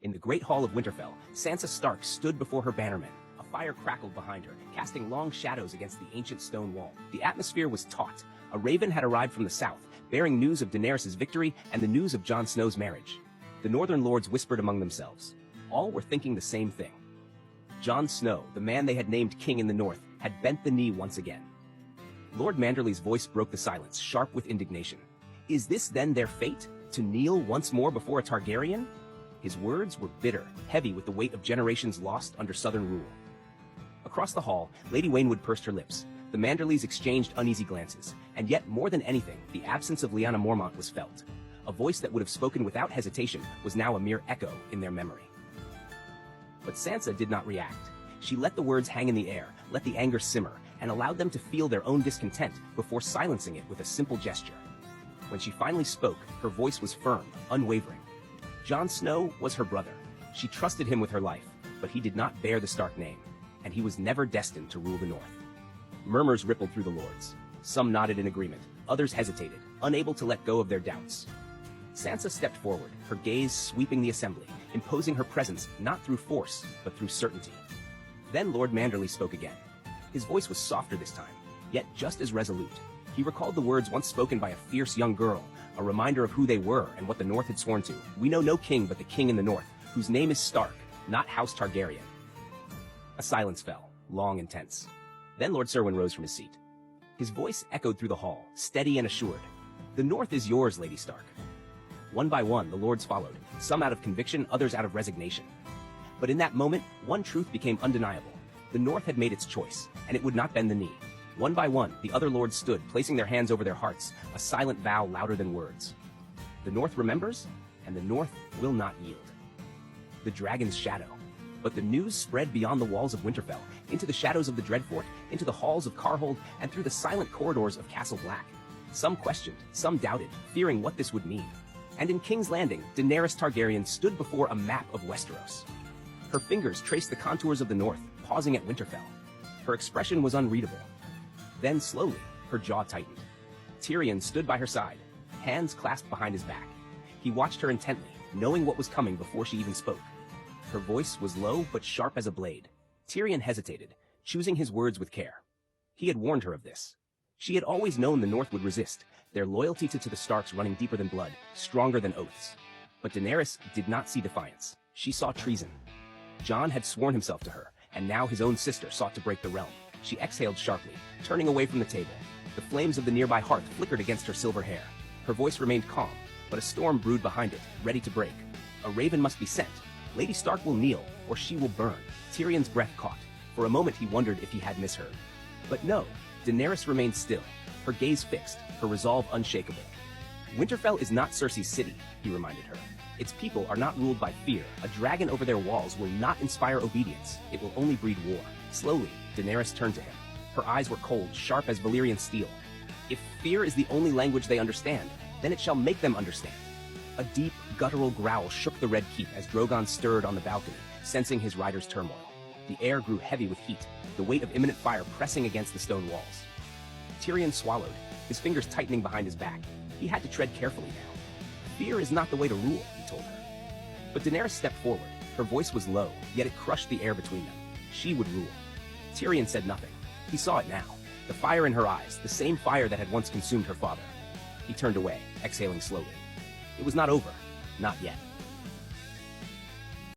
In the great hall of Winterfell, Sansa Stark stood before her bannermen. A fire crackled behind her, casting long shadows against the ancient stone wall. The atmosphere was taut. A raven had arrived from the south, bearing news of Daenerys' victory and the news of Jon Snow's marriage. The northern lords whispered among themselves. All were thinking the same thing. Jon Snow, the man they had named king in the north, had bent the knee once again. Lord Manderly's voice broke the silence, sharp with indignation. Is this then their fate? To kneel once more before a Targaryen? His words were bitter, heavy with the weight of generations lost under southern rule. Across the hall, Lady Waynwood pursed her lips. The Manderlys exchanged uneasy glances, and yet more than anything, the absence of Lyanna Mormont was felt. A voice that would have spoken without hesitation was now a mere echo in their memory. But Sansa did not react. She let the words hang in the air, let the anger simmer, and allowed them to feel their own discontent before silencing it with a simple gesture. When she finally spoke, her voice was firm, unwavering. Jon Snow was her brother. She trusted him with her life, but he did not bear the Stark name, and he was never destined to rule the North. Murmurs rippled through the lords. Some nodded in agreement, others hesitated, unable to let go of their doubts. Sansa stepped forward, her gaze sweeping the assembly, imposing her presence not through force, but through certainty. Then Lord Manderly spoke again. His voice was softer this time, yet just as resolute. He recalled the words once spoken by a fierce young girl, a reminder of who they were and what the North had sworn to. We know no king but the king in the North, whose name is Stark, not House Targaryen. A silence fell, long and tense. Then Lord Serwyn rose from his seat. His voice echoed through the hall, steady and assured. The North is yours, Lady Stark. One by one, the lords followed, some out of conviction, others out of resignation. But in that moment, one truth became undeniable. The North had made its choice, and it would not bend the knee. One by one, the other lords stood, placing their hands over their hearts, a silent vow louder than words. The North remembers, and the North will not yield. The dragon's shadow. But the news spread beyond the walls of Winterfell, into the shadows of the Dreadfort, into the halls of Carhold, and through the silent corridors of Castle Black. Some questioned, some doubted, fearing what this would mean. And in King's Landing, Daenerys Targaryen stood before a map of Westeros. Her fingers traced the contours of the North, pausing at Winterfell. Her expression was unreadable. Then, slowly, her jaw tightened. Tyrion stood by her side, hands clasped behind his back. He watched her intently, knowing what was coming before she even spoke. Her voice was low but sharp as a blade. Tyrion hesitated, choosing his words with care. He had warned her of this. She had always known the North would resist, their loyalty to the Starks running deeper than blood, stronger than oaths. But Daenerys did not see defiance. She saw treason. Jon had sworn himself to her, and now his own sister sought to break the realm. She exhaled sharply, turning away from the table. The flames of the nearby hearth flickered against her silver hair. Her voice remained calm, but a storm brewed behind it, ready to break. A raven must be sent. Lady Stark will kneel, or she will burn. Tyrion's breath caught. For a moment he wondered if he had misheard. But no, Daenerys remained still, her gaze fixed, her resolve unshakable. Winterfell is not Cersei's city, he reminded her. Its people are not ruled by fear. A dragon over their walls will not inspire obedience. It will only breed war. Slowly, Daenerys turned to him. Her eyes were cold, sharp as Valyrian steel. If fear is the only language they understand, then it shall make them understand. A deep, guttural growl shook the Red Keep as Drogon stirred on the balcony, sensing his rider's turmoil. The air grew heavy with heat, the weight of imminent fire pressing against the stone walls. Tyrion swallowed, his fingers tightening behind his back. He had to tread carefully now. Fear is not the way to rule, he told her. But Daenerys stepped forward. Her voice was low, yet it crushed the air between them. She would rule. Tyrion said nothing. He saw it now. The fire in her eyes, the same fire that had once consumed her father. He turned away, exhaling slowly. It was not over. Not yet.